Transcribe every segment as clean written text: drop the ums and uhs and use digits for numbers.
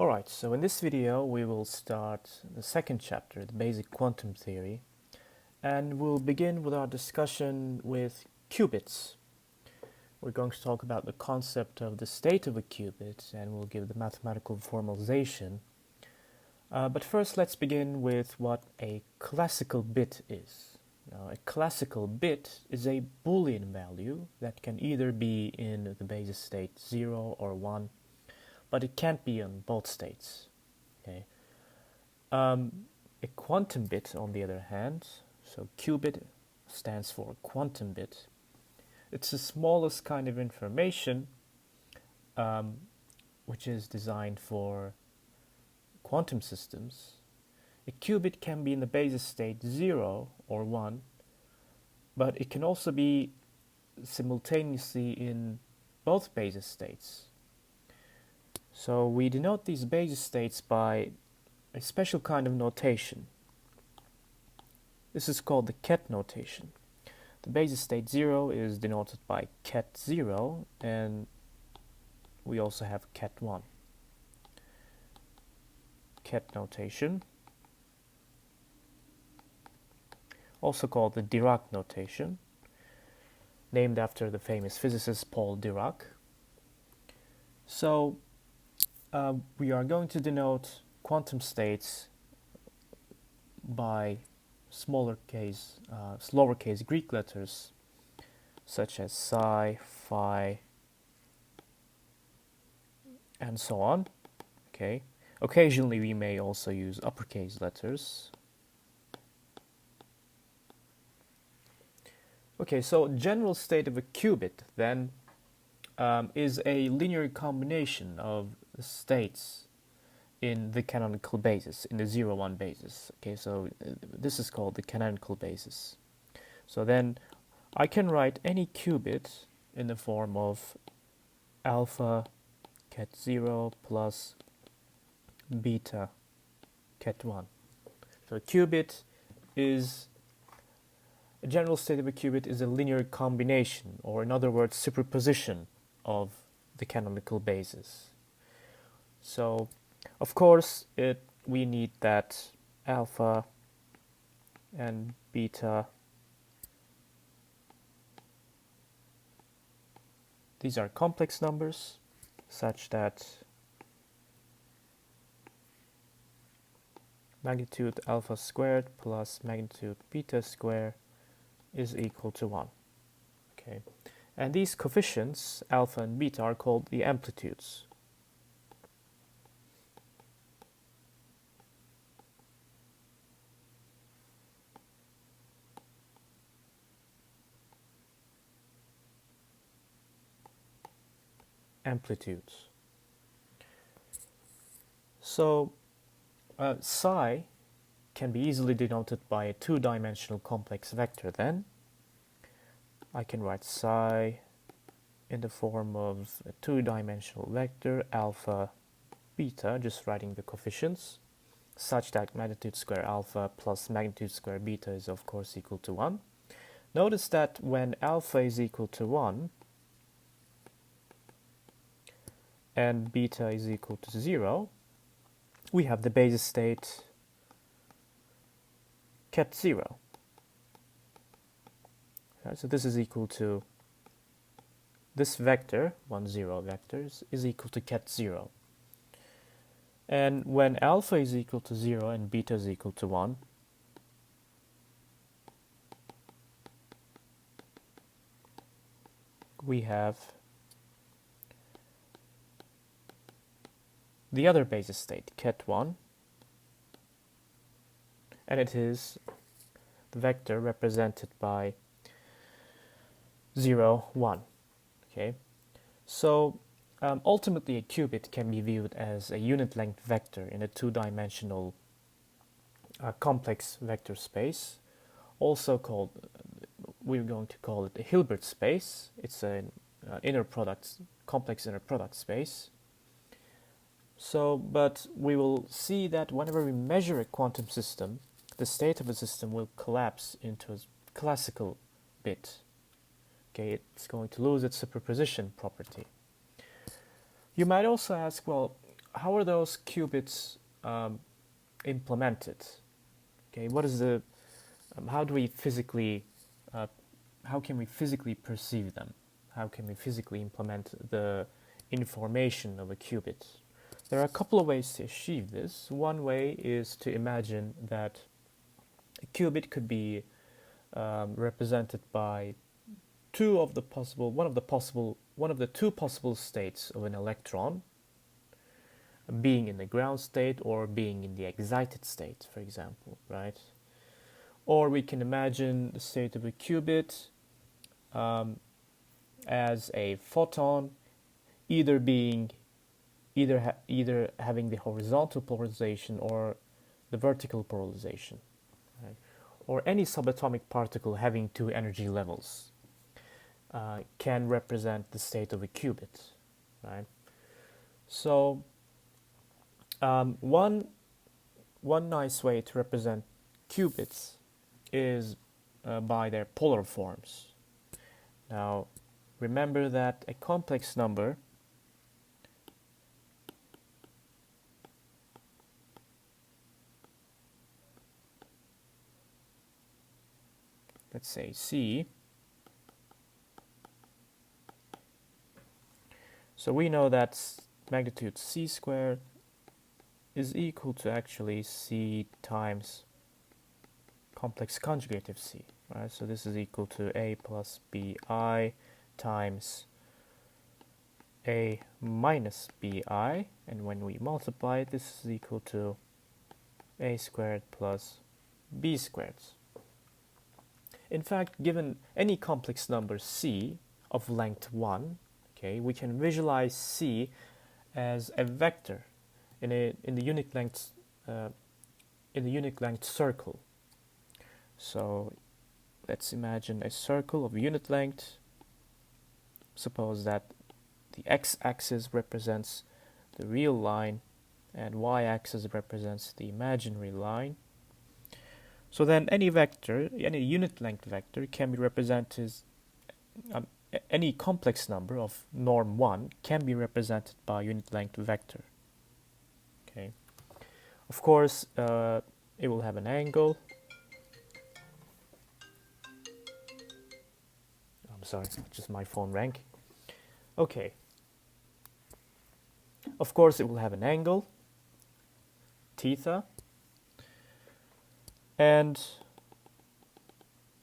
Alright, so in this video we will start the second chapter, the basic quantum theory, and we'll begin with our discussion with qubits. We're going to talk about the concept of the state of a qubit, and we'll give the mathematical formalization. But first let's begin with what a classical bit is. Now, a classical bit is a Boolean value that can either be in the basis state 0 or 1, but it can't be on both states. Okay. A quantum bit, on the other hand, so qubit stands for quantum bit. It's the smallest kind of information which is designed for quantum systems. A qubit can be in the basis state 0 or 1, but it can also be simultaneously in both basis states. So we denote these basis states by a special kind of notation. This is called the ket notation. The basis state 0 is denoted by ket 0, and we also have ket 1. Ket notation, also called the Dirac notation, named after the famous physicist Paul Dirac. So we are going to denote quantum states by lowercase Greek letters such as psi, phi, and so on. Okay. Occasionally we may also use uppercase letters. Okay, so general state of a qubit then is a linear combination of the states in the canonical basis, in the 0-1 basis. Okay, so this is called the canonical basis. So then I can write any qubit in the form of alpha ket 0 plus beta ket 1. So a general state of a qubit is a linear combination, or in other words, superposition of the canonical basis. So, of course, we need that alpha and beta. These are complex numbers, such that magnitude alpha squared plus magnitude beta squared is equal to 1. Okay, and these coefficients, alpha and beta, are called the amplitudes. Amplitudes. So psi can be easily denoted by a two-dimensional complex vector. Then I can write psi in the form of a two-dimensional vector alpha beta, just writing the coefficients, such that magnitude square alpha plus magnitude square beta is of course equal to 1. Notice that when alpha is equal to 1 and beta is equal to 0, we have the basis state ket 0. Okay, so this is equal to this vector, 1, 0 vectors, is equal to ket 0. And when alpha is equal to 0 and beta is equal to 1, we have the other basis state, ket 1, and it is the vector represented by 0, 1. Okay, so ultimately a qubit can be viewed as a unit-length vector in a two-dimensional complex vector space, also called, we're going to call it a Hilbert space. It's an complex inner product space. So, but we will see that whenever we measure a quantum system, the state of a system will collapse into a classical bit. Okay, it's going to lose its superposition property. You might also ask, well, how are those qubits implemented? Okay, what is the how do we physically how can we physically perceive them? How can we physically implement the information of a qubit? There are a couple of ways to achieve this. One way is to imagine that a qubit could be represented by one of the two possible states of an electron, being in the ground state or being in the excited state, for example, right? Or we can imagine the state of a qubit as a photon, either having the horizontal polarization or the vertical polarization, right? Or any subatomic particle having two energy levels can represent the state of a qubit, right? So one nice way to represent qubits is by their polar forms. Now, remember that a complex number let's say C. So we know that magnitude C squared is equal to actually C times complex conjugate of C, right? So this is equal to A plus BI times A minus BI, and when we multiply it, this is equal to A squared plus B squared. In fact, given any complex number C of length 1, okay, we can visualize C as a vector in the unit length circle. So let's imagine a circle of unit length. Suppose that the x-axis represents the real line and y-axis represents the imaginary line. So then any unit length vector can be represented, any complex number of norm 1 can be represented by unit length vector. Okay. Of course, it will have an angle. I'm sorry, just my phone rang. Okay. Of course, it will have an angle, theta, and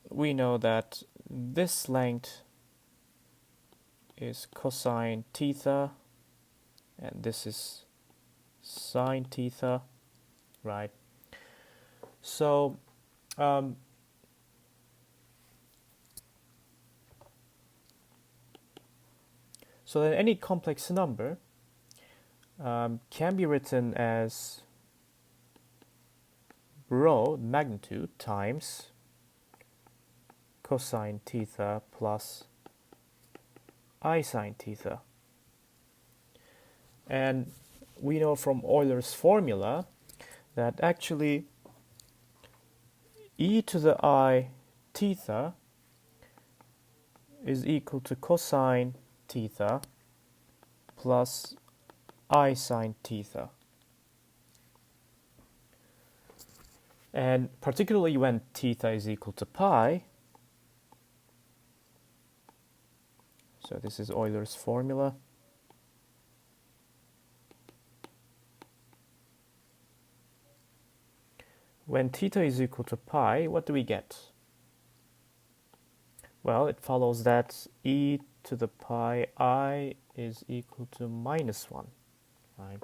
we know that this length is cosine theta, and this is sine theta, right? So so then any complex number can be written as rho magnitude times cosine theta plus I sine theta. And we know from Euler's formula that actually e to the I theta is equal to cosine theta plus I sine theta. And particularly when theta is equal to pi, so this is Euler's formula. When theta is equal to pi, what do we get? Well, it follows that e to the pi I is equal to minus 1, right?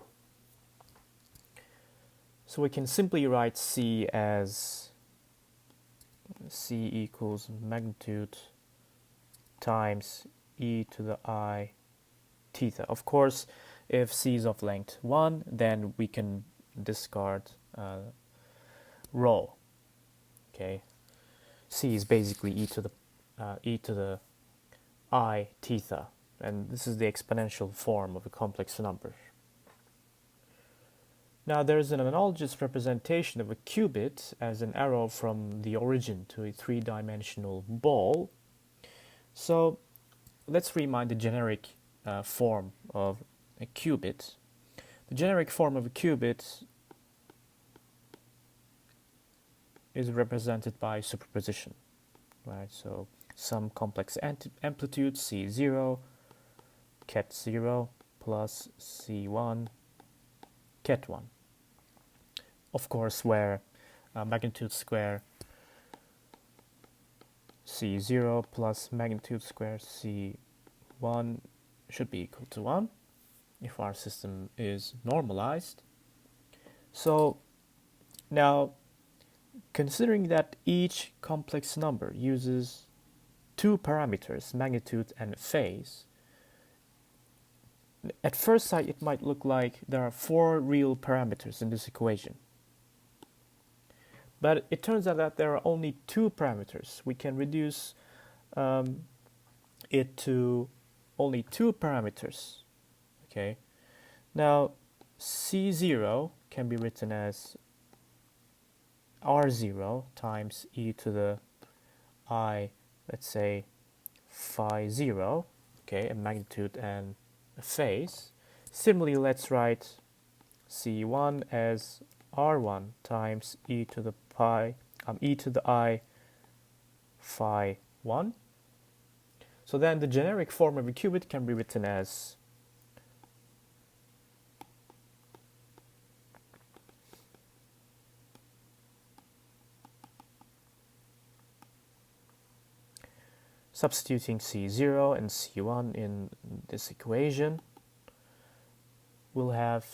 So we can simply write C as C equals magnitude times e to the I theta. Of course, if C is of length 1, then we can discard rho. Okay, C is basically e to the I theta, and this is the exponential form of a complex number. Now there's an analogous representation of a qubit as an arrow from the origin to a three-dimensional ball. So let's remind the generic form of a qubit. The generic form of a qubit is represented by superposition, right? So some complex amplitude C0 ket 0 plus C1 ket 1. Of course, where magnitude square C0 plus magnitude square C1 should be equal to 1 if our system is normalized. So now, considering that each complex number uses two parameters, magnitude and phase, at first sight it might look like there are four real parameters in this equation. But it turns out that there are only two parameters. We can reduce it to only two parameters. Okay. Now, C0 can be written as R0 times e to the I, let's say, phi 0, okay, a magnitude and a phase. Similarly, let's write C1 as R1 times e to the I phi 1. So then the generic form of a qubit can be written as substituting C0 and C1 in this equation, we'll have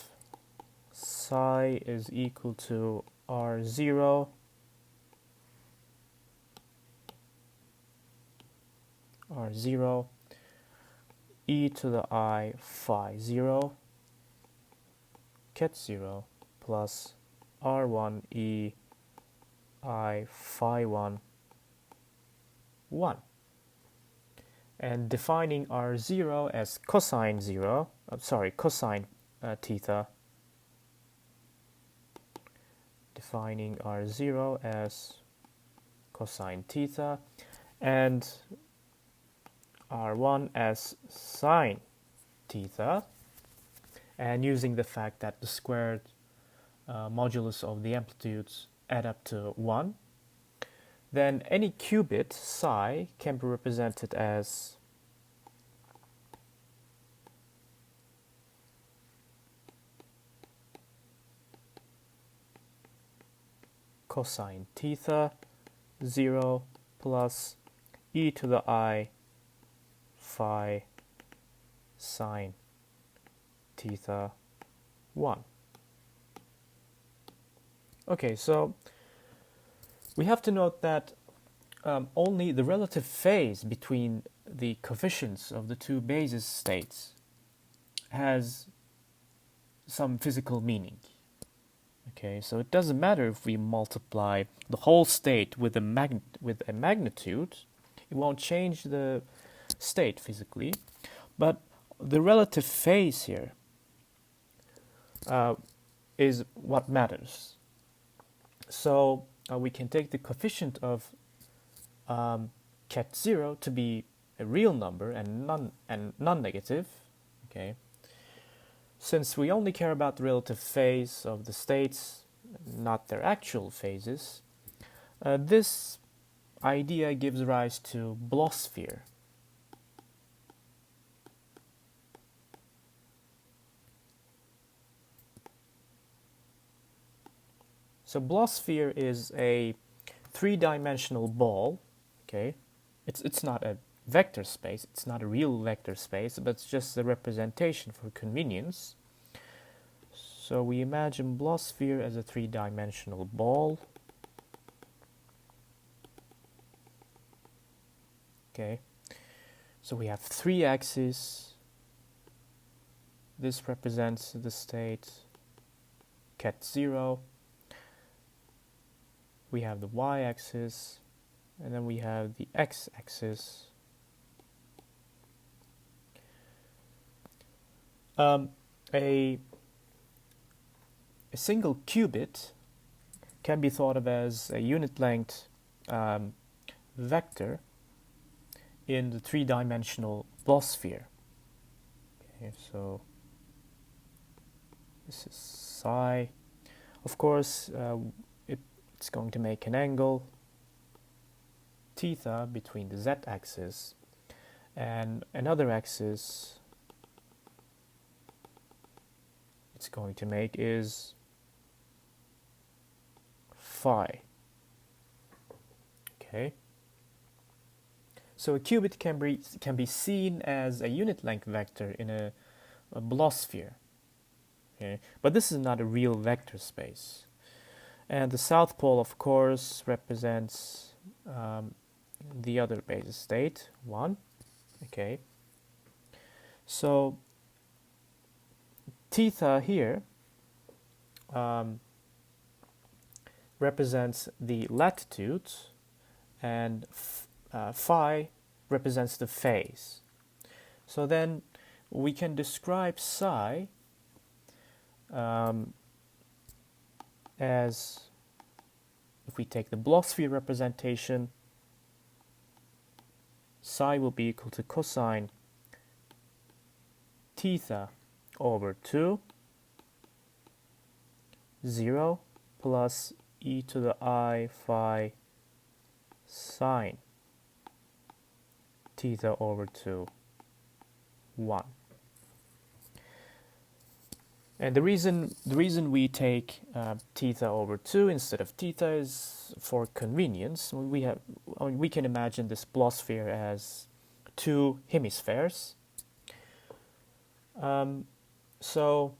psi is equal to R0 e to the I phi 0 ket 0 plus R1 e I phi 1 1. And defining R0 as cosine theta, defining R0 as cosine theta, and R1 as sine theta, and using the fact that the squared modulus of the amplitudes add up to 1, then any qubit psi can be represented as cosine theta 0 plus e to the I phi sine theta 1. Okay, so we have to note that only the relative phase between the coefficients of the two basis states has some physical meaning. Okay, so it doesn't matter if we multiply the whole state with a magnitude, it won't change the state physically, but the relative phase here is what matters. So we can take the coefficient of ket 0 to be a real number and non-negative. Okay, since we only care about the relative phase of the states, not their actual phases, this idea gives rise to Blasphemer. So Blasphemer is a three-dimensional ball. Okay, it's not a vector space. It's not a real vector space, but it's just a representation for convenience. So we imagine Blasphemer as a three-dimensional ball. Okay, so we have three axes. This represents the state ket 0. We have the y-axis, and then we have the x-axis. A single qubit can be thought of as a unit-length vector in the three-dimensional Blasphemer. Okay, so This is psi. Of course, it's going to make an angle theta between the z-axis and another axis it's going to make is phi. Okay. So a qubit can be seen as a unit length vector in a Blasphemer. Okay. But this is not a real vector space. And the south pole, of course, represents the other basis state, 1. Okay. So theta here represents the latitude, and phi represents the phase. So then we can describe psi as, if we take the Blasphemer representation, psi will be equal to cosine theta over 2, 0 plus e to the I phi sine theta over 2, 1. And the reason we take theta over 2 instead of theta is for convenience. We can imagine this Blasphemer as 2 hemispheres. So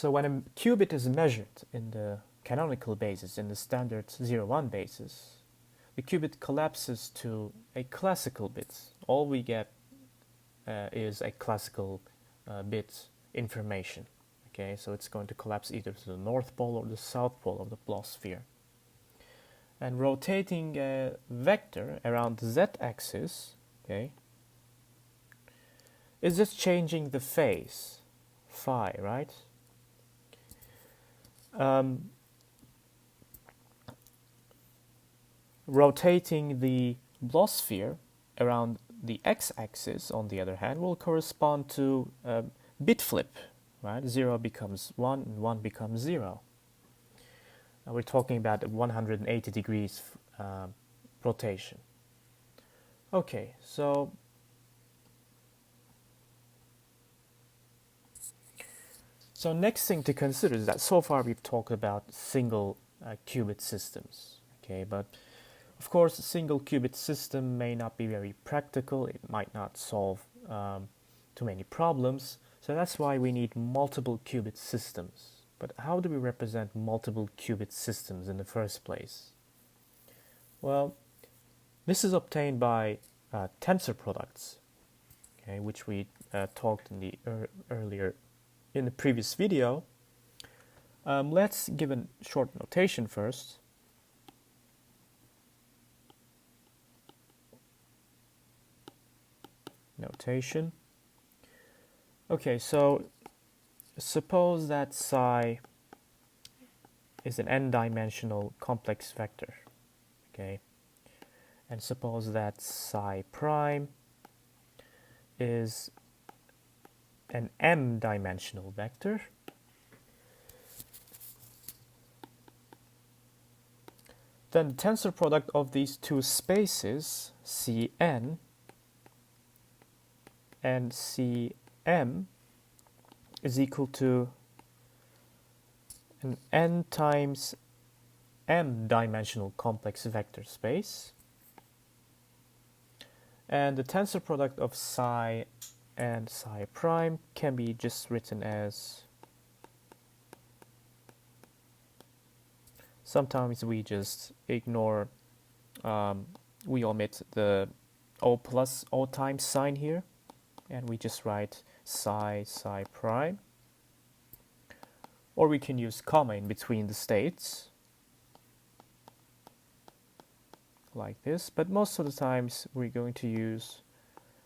when a qubit is measured in the canonical basis, in the standard 0-1 basis, the qubit collapses to a classical bit. All we get is a classical bit information. Okay, so it's going to collapse either to the north pole or the south pole of the Blasphemer. And rotating a vector around the z-axis, okay, is just changing the phase, phi, right? Rotating the Blasphemer around the x-axis, on the other hand, will correspond to a bit flip, right? 0 becomes 1 and 1 becomes 0. Now we're talking about a 180 degrees rotation. Okay, so next thing to consider is that so far we've talked about single qubit systems, okay, but of course a single qubit system may not be very practical. It might not solve too many problems, so that's why we need multiple qubit systems. But how do we represent multiple qubit systems in the first place? Well, this is obtained by tensor products, okay, which we talked in the in the previous video. Let's give a short notation first. Notation. Okay, so suppose that psi is an n-dimensional complex vector, okay, and suppose that psi prime is an m-dimensional vector. Then the tensor product of these two spaces, Cn and Cm, is equal to an n times m-dimensional complex vector space. And the tensor product of psi and psi prime can be just written as, sometimes we just ignore, we omit the O plus O times sign here, and we just write psi prime. Or we can use comma in between the states, like this, but most of the times we're going to use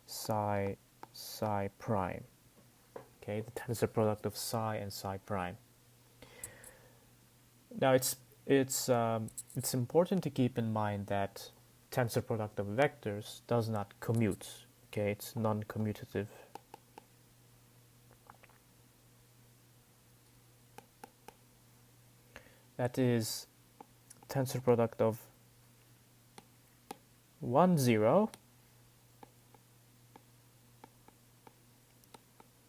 psi prime, okay, the tensor product of psi and psi prime. Now it's important to keep in mind that tensor product of vectors does not commute, okay, it's non-commutative. that is tensor product of 1, 0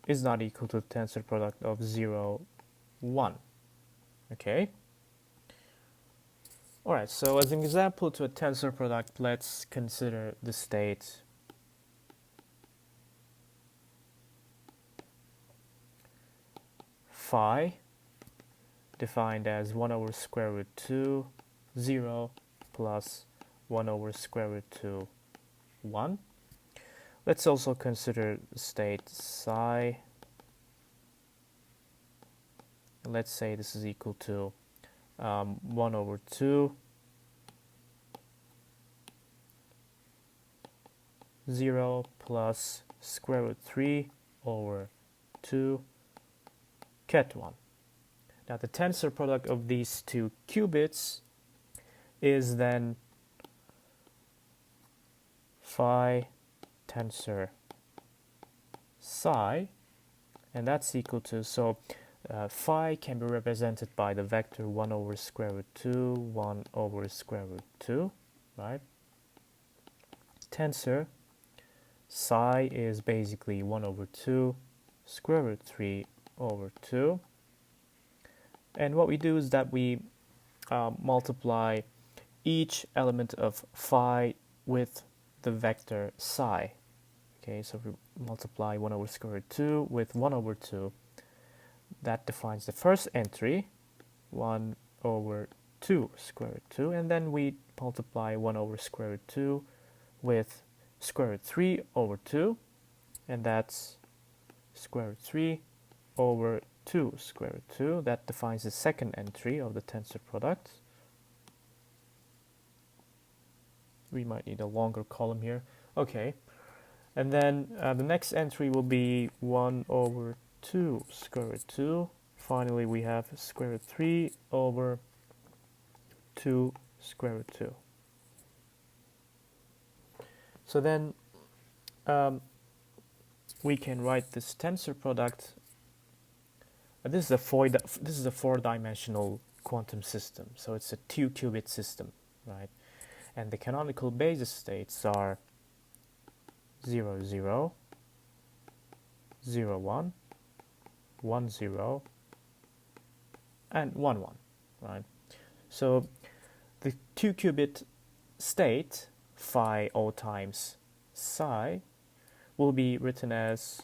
is not equal to tensor product of 0, 1. Okay? Alright, so as an example to a tensor product, let's consider the state phi, defined as 1 over square root 2, 0 plus 1 over square root 2, 1. Let's also consider the state psi. Let's say this is equal to 1 over 2, 0 plus square root 3 over 2, ket 1. Now the tensor product of these two qubits is then phi tensor psi, and that's equal to, so phi can be represented by the vector 1 over square root 2, 1 over square root 2, right? Tensor psi is basically 1 over 2 square root 3 over 2. And what we do is that we multiply each element of phi with the vector psi. Okay, so we multiply 1 over square root 2 with 1 over 2. That defines the first entry, 1 over 2 square root 2, and then we multiply 1 over square root 2 with square root 3 over 2, and that's square root 3 over 2 square root 2. That defines the second entry of the tensor product. We might need a longer column here. Okay, and then the next entry will be 1 over 2 square root 2. Finally, we have square root 3 over 2 square root 2. So then we can write this tensor product. This is a four-dimensional quantum system, so it's a 2-qubit system, right? And the canonical basis states are 0, 0, 0, 1, 1, 0, and 1, 1, right? So the 2-qubit state, phi O times psi, will be written as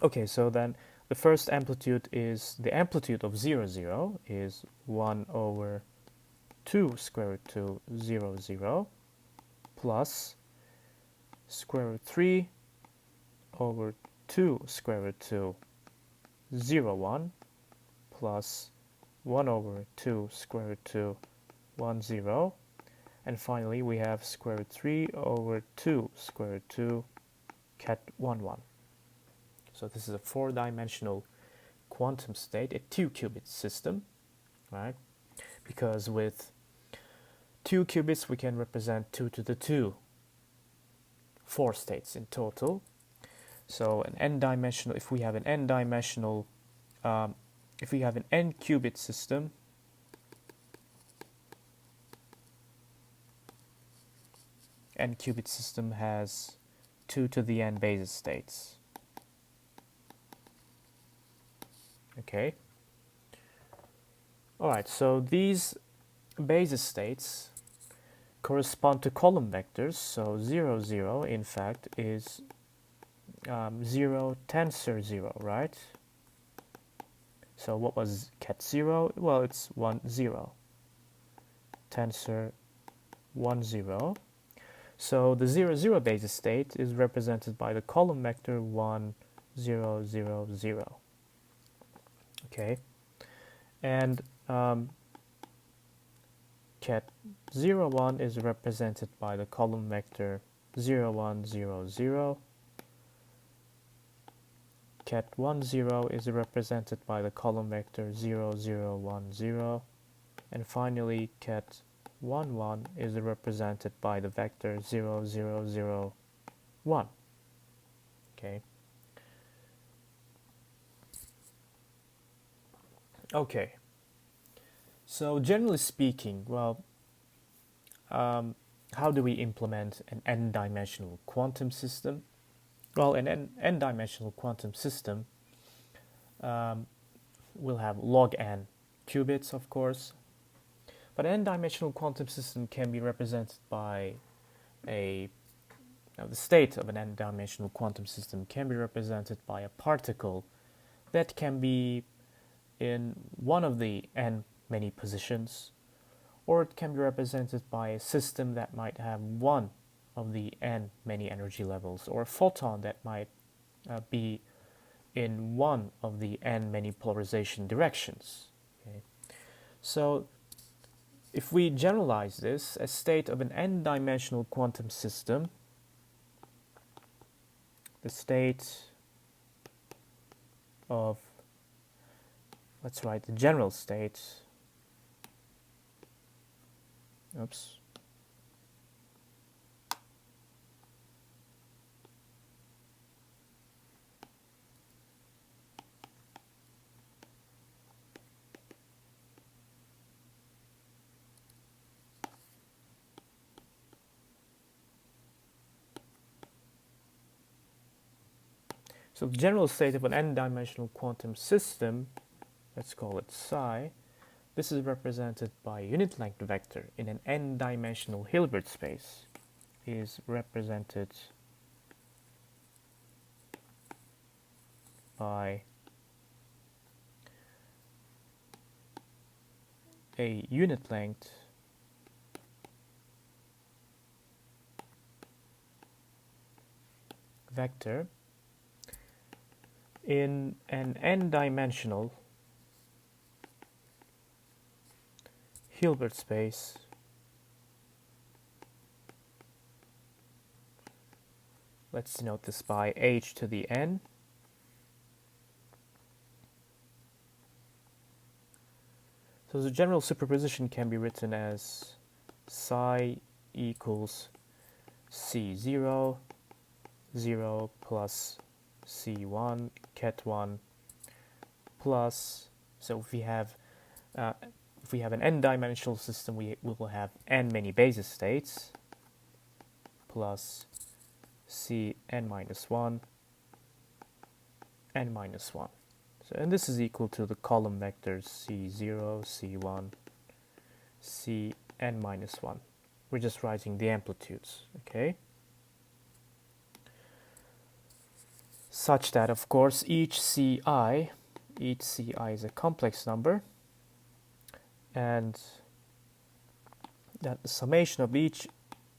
okay, so then the first amplitude is, the amplitude of 0, 0 is 1 over 2 square root 2, 0, 0, plus square root 3 over 2 square root 2, 0, 1, plus 1 over 2 square root 2, 1, 0, and finally we have square root 3 over 2 square root 2, ket 1, 1. So this is a four-dimensional quantum state, a 2-qubit system, right? Because with 2 qubits we can represent 2 to the 2, 4 states in total. So an n-dimensional, if we have an n-dimensional, if we have an n-qubit system, n-qubit system has 2 to the n basis states. Okay. Alright, so these basis states correspond to column vectors. So 0, 0, in fact, is 0 tensor 0, right? So what was ket 0? Well, it's 1, 0. Tensor 1, 0. So the 0, 0 basis state is represented by the column vector 1, 0, 0, 0. Okay, and ket 0, 1 is represented by the column vector 0, 1, 0, 0. Ket 1, 0 is represented by the column vector 0, 0, 1, 0. And finally, ket 1, 1 is represented by the vector 0, 0, 0, 1. Okay. Okay, so generally speaking, how do we implement an n-dimensional quantum system? Well, an n-dimensional quantum system um, will have log n qubits, of course, but an n-dimensional quantum system can be represented by the state of an n-dimensional quantum system can be represented by a particle that can be in one of the n many positions, or it can be represented by a system that might have one of the n many energy levels, or a photon that might be in one of the n many polarization directions. Okay. So if we generalize this, a state of an n-dimensional quantum system, the state of, let's write the general state, oops, so the general state of an n-dimensional quantum system, let's call it psi, this is represented by a unit length vector in an n-dimensional Hilbert space, is represented by a unit length vector in an n-dimensional Hilbert space let's denote this by h to the n. So the general superposition can be written as psi equals C0, 0 plus C1, ket1 plus, so if we have an n-dimensional system, we will have n many basis states plus Cn minus 1, n minus 1. So, and this is equal to the column vectors C0, C1, Cn minus 1. We're just writing the amplitudes, okay? Such that, of course, each Ci is a complex number, and that the summation of each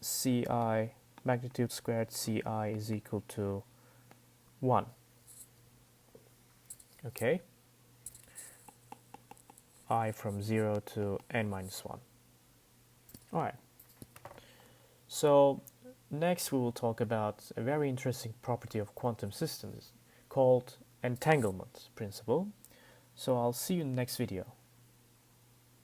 Ci, magnitude squared Ci, is equal to 1. Okay? I from 0 to n minus 1. Alright. So, next we will talk about a very interesting property of quantum systems called entanglement principle. So I'll see you in the next video.